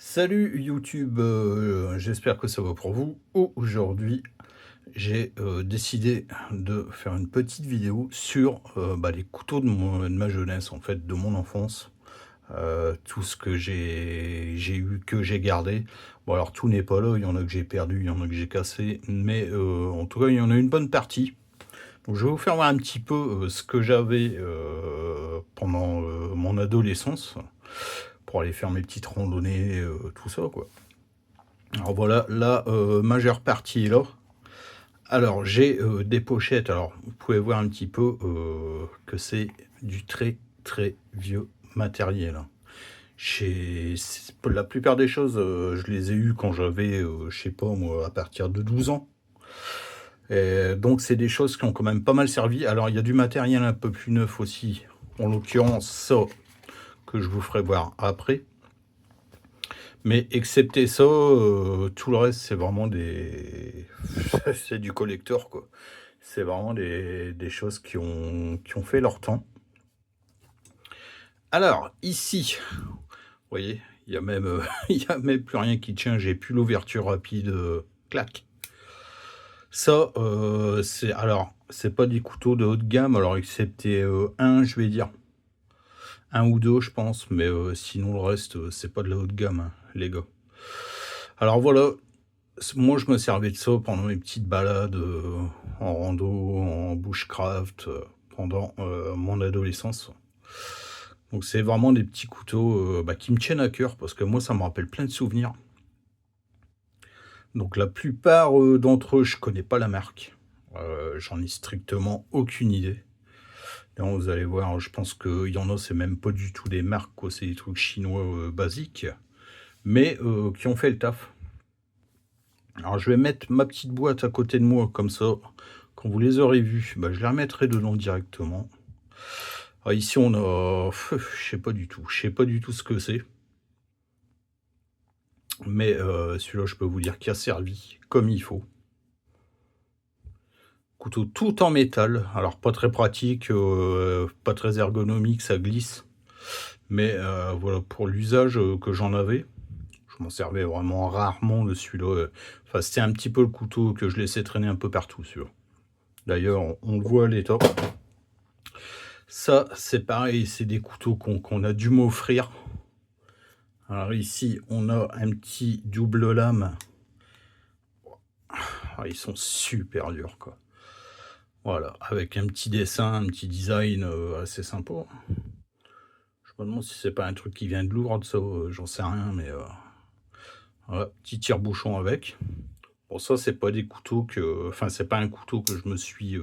Salut YouTube, j'espère que ça va pour vous. Aujourd'hui, j'ai décidé de faire une petite vidéo sur les couteaux de ma jeunesse, en fait, de mon enfance. Tout ce que j'ai eu, que j'ai gardé. Bon, alors tout n'est pas là, il y en a que j'ai perdu, il y en a que j'ai cassé, mais en tout cas, il y en a une bonne partie. Donc, je vais vous faire voir un petit peu ce que j'avais pendant mon adolescence pour aller faire mes petites randonnées, tout ça, quoi. Alors voilà, la majeure partie est là. Alors j'ai des pochettes, alors vous pouvez voir un petit peu que c'est du très très vieux matériel, hein. La plupart des choses, je les ai eues quand j'avais, je sais pas moi, à partir de 12 ans. Et donc c'est des choses qui ont quand même pas mal servi. Alors il y a du matériel un peu plus neuf aussi, en l'occurrence ça, que je vous ferai voir après. Mais excepté ça, tout le reste, c'est vraiment des c'est du collector, quoi. C'est vraiment des choses qui ont fait leur temps. Alors ici, vous voyez, il y a même, il y a même plus rien qui tient, j'ai plus l'ouverture rapide, clac. Ça, c'est pas des couteaux de haut de gamme, alors excepté, un, je vais dire, un ou 2 je pense, mais sinon le reste, c'est pas de la haute gamme, hein, les gars. Alors voilà. Moi, je me servais de ça pendant mes petites balades, en rando, en bushcraft, pendant, mon adolescence. Donc c'est vraiment des petits couteaux, qui me tiennent à cœur parce que moi, ça me rappelle plein de souvenirs. Donc la plupart, d'entre eux, je connais pas la marque. J'en ai strictement aucune idée. D'ailleurs, vous allez voir, je pense qu'il y en a, c'est même pas du tout des marques, quoi, c'est des trucs chinois, basiques, mais qui ont fait le taf. Alors je vais mettre ma petite boîte à côté de moi, comme ça, quand vous les aurez vus, je les remettrai dedans directement. Ah, ici on a je sais pas du tout ce que c'est, mais celui-là je peux vous dire qu'il a servi comme il faut. Couteau tout en métal, alors pas très pratique, pas très ergonomique, ça glisse, mais voilà pour l'usage, que j'en avais. Je m'en servais vraiment rarement de celui-là, enfin c'était un petit peu le couteau que je laissais traîner un peu partout celui-là. D'ailleurs, on le voit à l'état. Ça, c'est pareil, c'est des couteaux qu'on a dû m'offrir. Alors ici, on a un petit double lame. Ah, ils sont super durs, quoi. Voilà, avec un petit dessin, un petit design, assez sympa. Je me demande si c'est pas un truc qui vient de Lourdes, ça, j'en sais rien, mais voilà, petit tire-bouchon avec. Bon, ça, c'est pas des couteaux c'est pas un couteau que je me suis,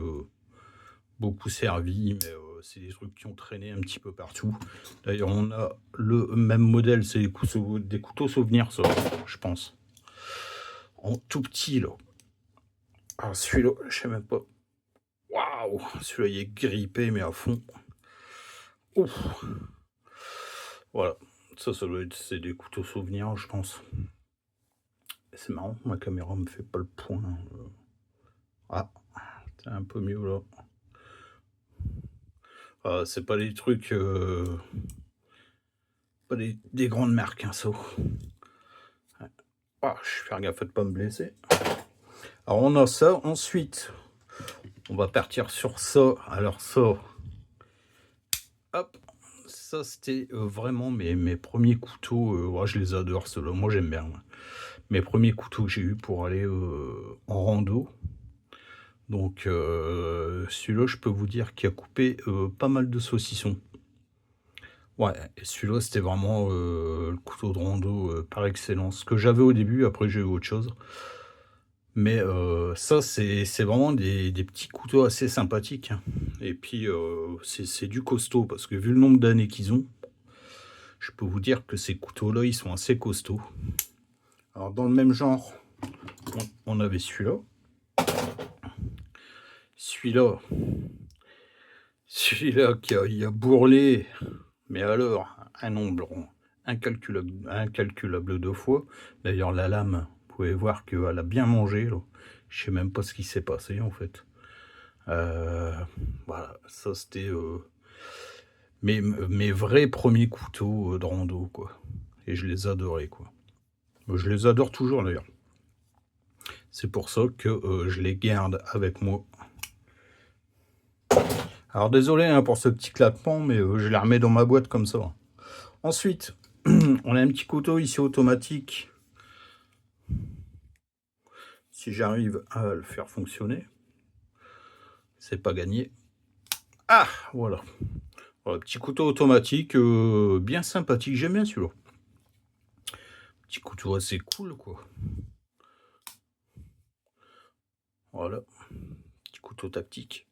beaucoup servi, mais c'est des trucs qui ont traîné un petit peu partout. D'ailleurs, on a le même modèle, c'est des couteaux souvenirs, ça, je pense. En tout petit, là. Ah, celui-là, je sais même pas. Waouh! Celui-là, il est grippé, mais à fond. Ouf! Voilà. Ça doit être c'est des couteaux souvenirs, je pense. C'est marrant, ma caméra me fait pas le point, Ah, c'est un peu mieux, là. Ah, c'est pas des trucs, pas des grandes marques, hein, ça. Ouais. Ah, je vais faire gaffe de pas me blesser. Alors on a ça, ensuite, on va partir sur ça. Alors ça, hop, ça c'était, vraiment mes premiers couteaux, ouais, je les adore ceux-là, moi j'aime bien, moi. Mes premiers couteaux que j'ai eu pour aller, en rando. Donc celui-là, je peux vous dire qu'il a coupé, pas mal de saucissons. Ouais, et celui-là, c'était vraiment, le couteau de rando, par excellence, que j'avais au début, après j'ai eu autre chose. Mais ça, c'est vraiment des petits couteaux assez sympathiques, hein. Et puis, c'est du costaud parce que vu le nombre d'années qu'ils ont, je peux vous dire que ces couteaux-là, ils sont assez costauds. Alors dans le même genre, on avait celui-là. Celui-là celui-là il a bourrelé, mais alors un nombre incalculable de fois. D'ailleurs la lame, vous pouvez voir qu'elle a bien mangé, là. Je sais même pas ce qui s'est passé en fait. Heu, voilà, ça c'était, mes vrais premiers couteaux, de rando, quoi, et je les adorais, quoi. Je les adore toujours d'ailleurs. C'est pour ça que, je les garde avec moi. Alors désolé, hein, pour ce petit claquement, mais, je les remets dans ma boîte comme ça. Ensuite, on a un petit couteau ici automatique. Si j'arrive à le faire fonctionner, c'est pas gagné. Ah! Voilà. Voilà, petit couteau automatique, bien sympathique, j'aime bien celui-là. Petit couteau assez cool, quoi. Voilà, petit couteau tactique.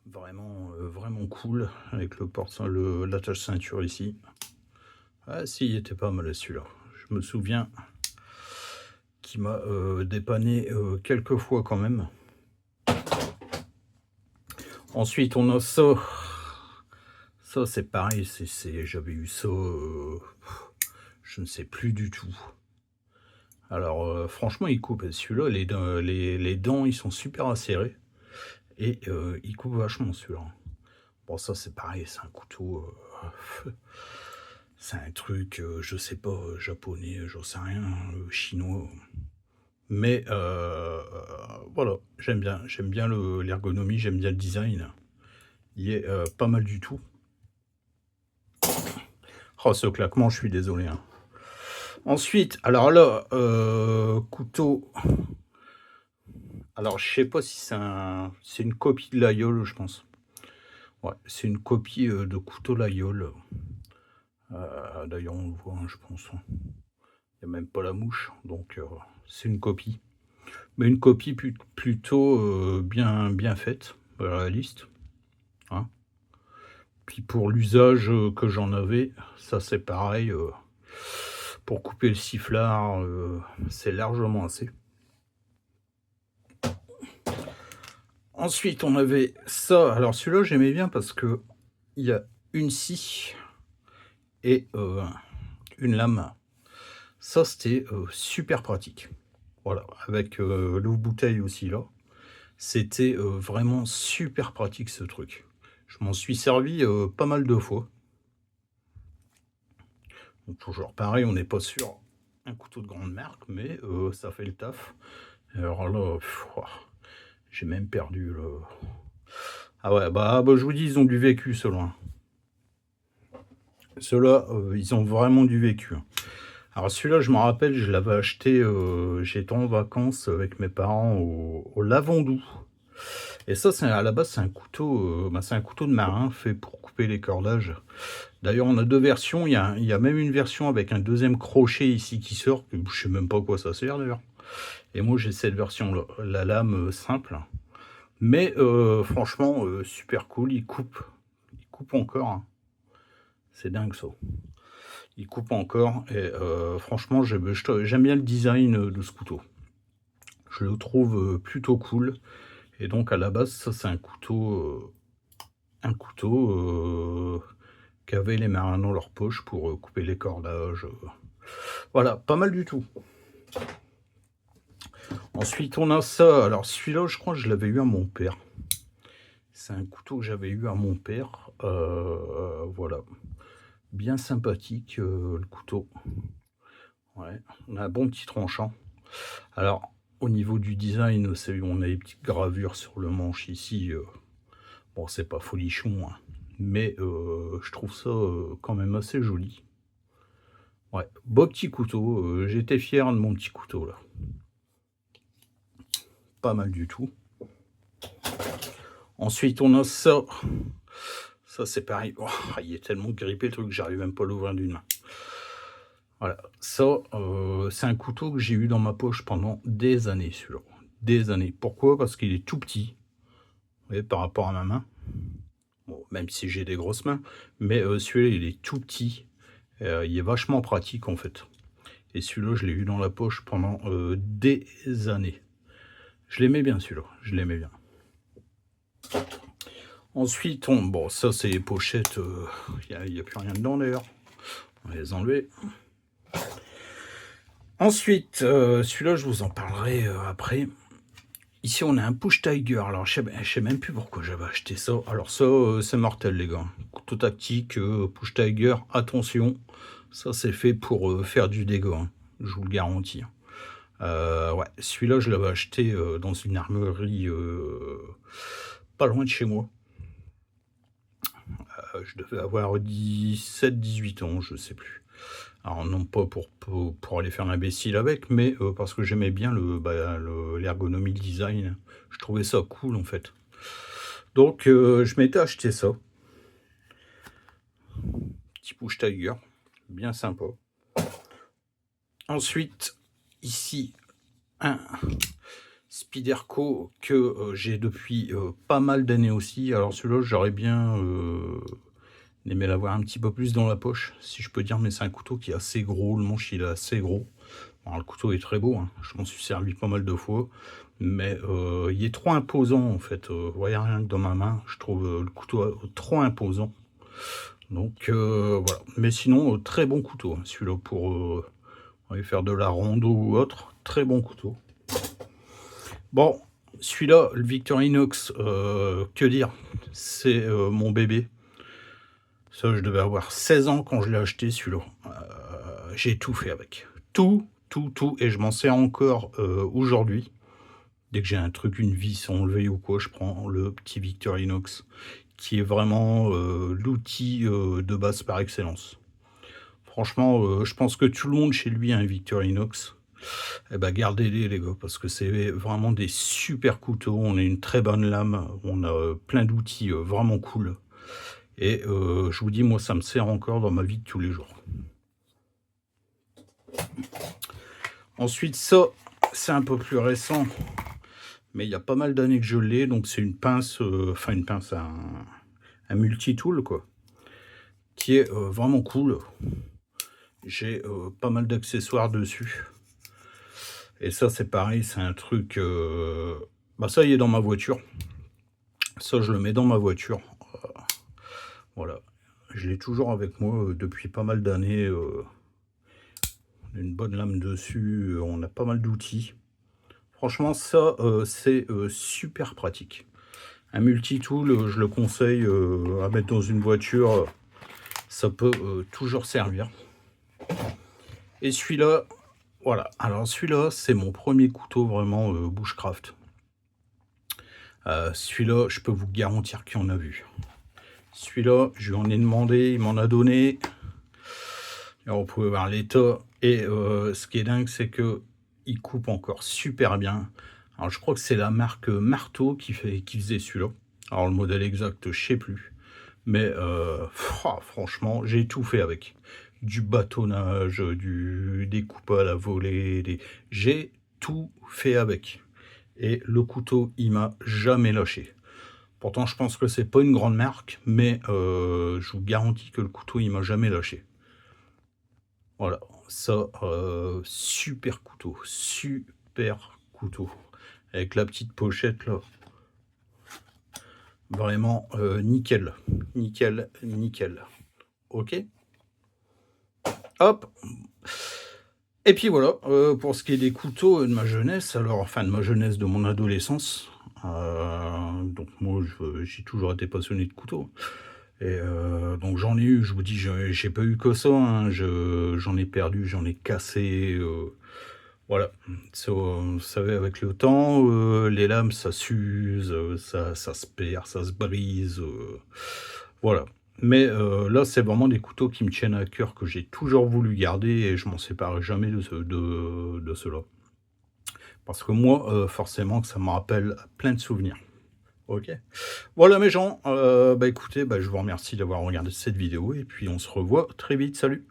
Vraiment, vraiment cool avec l'attache ceinture ici. Ah si, il était pas mal celui-là. Je me souviens qu'il m'a, dépanné, quelques fois quand même. Ensuite, on a ça. Ça, c'est pareil, j'avais eu ça, je ne sais plus du tout. Alors, franchement, il coupe. Celui-là, les dents, ils sont super acérés et il coupe vachement celui-là. Bon, ça, c'est pareil, c'est un couteau, c'est un truc, je sais pas, japonais, j'en sais rien, chinois. Mais voilà, j'aime bien l'ergonomie, j'aime bien le design. Il est, pas mal du tout. Oh, ce claquement, je suis désolé, hein. Ensuite, alors là, couteau. Alors, je sais pas si c'est une copie de l'aïeul, je pense. Ouais, c'est une copie, de couteau l'aïeul. D'ailleurs, on le voit, hein, je pense, hein. Il y a même pas la mouche, donc c'est une copie. Mais une copie plutôt, bien faite, réaliste, hein. Puis pour l'usage, que j'en avais, ça c'est pareil, pour couper le sifflard, c'est largement assez. Ensuite, on avait ça. Alors celui-là, j'aimais bien parce qu'il y a une scie et une lame. Ça, c'était, super pratique. Voilà, avec, l'ouvre-bouteille aussi là. C'était, vraiment super pratique ce truc. Je m'en suis servi, pas mal de fois. Donc toujours pareil, on n'est pas sur un couteau de grande marque, mais ça fait le taf. Alors là, wouah, j'ai même perdu le ah ouais, je vous dis, ils ont du vécu ceux-là. Ceux-là, ils ont vraiment du vécu, hein. Alors celui-là, je me rappelle, je l'avais acheté, j'étais en vacances avec mes parents au Lavandou. Et ça, à la base, c'est un couteau de marin fait pour couper les cordages. D'ailleurs, on a 2 versions. Il y a même une version avec un deuxième crochet ici qui sort, que je sais même pas à quoi ça sert d'ailleurs. Et moi, j'ai cette version-là, la lame, simple. Mais franchement, super cool, il coupe encore, hein. C'est dingue ça. Il coupe encore et franchement, j'aime bien le design, de ce couteau. Je le trouve, plutôt cool et donc à la base, ça, c'est un couteau, qu'avaient les marins dans leur poche pour, couper les cordages, voilà, pas mal du tout. Ensuite, on a ça. Alors celui-là, je crois que je l'avais eu à mon père. C'est un couteau que j'avais eu à mon père, voilà. Bien sympathique, le couteau. Ouais, on a un bon petit tranchant. Alors, au niveau du design, on a des petites gravures sur le manche ici, bon, c'est pas folichon, hein, mais je trouve ça, quand même assez joli. Ouais, beau petit couteau, j'étais fier de mon petit couteau, là. Pas mal du tout. Ensuite, on a ça. Ça, c'est pareil. Oh, il est tellement grippé le truc que j'arrive même pas à l'ouvrir d'une main. Voilà, ça, c'est un couteau que j'ai eu dans ma poche pendant des années, celui-là. Des années. Pourquoi? Parce qu'il est tout petit, vous voyez, par rapport à ma main. Bon, même si j'ai des grosses mains, mais celui-là, il est tout petit. Il est vachement pratique, en fait. Et celui-là, je l'ai eu dans la poche pendant des années. Je l'aimais bien, celui-là. Je l'aimais bien. Ensuite, bon, ça, c'est les pochettes. Il n'y a plus rien dedans, d'ailleurs. On va les enlever. Ensuite, celui-là, je vous en parlerai après. Ici, on a un Push Tiger. Alors, je sais même plus pourquoi j'avais acheté ça. Alors ça, c'est mortel, les gars. Couteau tactique, Push Tiger, attention. Ça, c'est fait pour faire du dégât, hein. je vous le garantis. Ouais, celui-là, je l'avais acheté dans une armerie pas loin de chez moi. Je devais avoir 17-18 ans, je sais plus. Alors non pas pour aller faire l'imbécile avec, mais parce que j'aimais bien l'ergonomie, le design. Je trouvais ça cool, en fait. Donc je m'étais acheté ça. Petit push tiger, bien sympa. Ensuite, ici, un Spyderco que j'ai depuis pas mal d'années aussi. Alors celui-là, j'aurais bien aimé l'avoir un petit peu plus dans la poche, si je peux dire, mais c'est un couteau qui est assez gros, le manche il est assez gros. Alors, le couteau est très beau, hein. Je m'en suis servi pas mal de fois, mais il est trop imposant en fait. Vous voyez, rien que dans ma main, je trouve le couteau trop imposant. Donc voilà, mais sinon très bon couteau, hein, celui-là pour aller faire de la rando ou autre, très bon couteau. Bon, celui-là, le Victorinox, que dire, c'est mon bébé. Ça, je devais avoir 16 ans quand je l'ai acheté, celui-là. J'ai tout fait avec. Tout, et je m'en sers encore aujourd'hui. Dès que j'ai un truc, une vis enlevée ou quoi, je prends le petit Victorinox, qui est vraiment l'outil de base par excellence. Franchement, je pense que tout le monde chez lui a un Victorinox. Eh ben, gardez-les, les gars, parce que c'est vraiment des super couteaux. On a une très bonne lame, on a plein d'outils vraiment cool. Et je vous dis, moi, ça me sert encore dans ma vie de tous les jours. Ensuite, ça, c'est un peu plus récent, mais il y a pas mal d'années que je l'ai. Donc, c'est une pince, un multi-tool, quoi, qui est vraiment cool. J'ai pas mal d'accessoires dessus. Et ça, c'est pareil, c'est un truc... ça, il est dans ma voiture. Ça, je le mets dans ma voiture. Voilà. Je l'ai toujours avec moi depuis pas mal d'années. On a une bonne lame dessus. On a pas mal d'outils. Franchement, ça, c'est super pratique. Un multi-tool, je le conseille à mettre dans une voiture. Ça peut toujours servir. Et celui-là... Voilà, alors celui-là, c'est mon premier couteau vraiment bushcraft. Celui-là, je peux vous garantir qu'il en a vu. Celui-là, je lui en ai demandé, il m'en a donné. Alors, vous pouvez voir l'état. Et ce qui est dingue, c'est que il coupe encore super bien. Alors, je crois que c'est la marque Marteau qui faisait celui-là. Alors, le modèle exact, je sais plus. Mais franchement, j'ai tout fait avec. Du bâtonnage, des coupes à la volée, j'ai tout fait avec. Et le couteau, il m'a jamais lâché. Pourtant, je pense que c'est pas une grande marque, mais je vous garantis que le couteau, il m'a jamais lâché. Voilà, ça, super couteau, avec la petite pochette là. Vraiment nickel, nickel. Ok. Hop. Et puis voilà, pour ce qui est des couteaux de ma jeunesse, alors enfin de ma jeunesse, de mon adolescence. Donc moi, j'ai toujours été passionné de couteaux. Et donc j'en ai eu, je vous dis, j'ai pas eu que ça, hein. J'en ai perdu, j'en ai cassé. Voilà, ça, vous savez, avec le temps, les lames, ça s'use, ça se perd, ça se brise. Voilà. Mais là, c'est vraiment des couteaux qui me tiennent à cœur, que j'ai toujours voulu garder, et je m'en séparerai jamais de ceux-là. Parce que moi, forcément, que ça me rappelle plein de souvenirs. Ok. Voilà mes gens, écoutez, je vous remercie d'avoir regardé cette vidéo, et puis on se revoit très vite. Salut!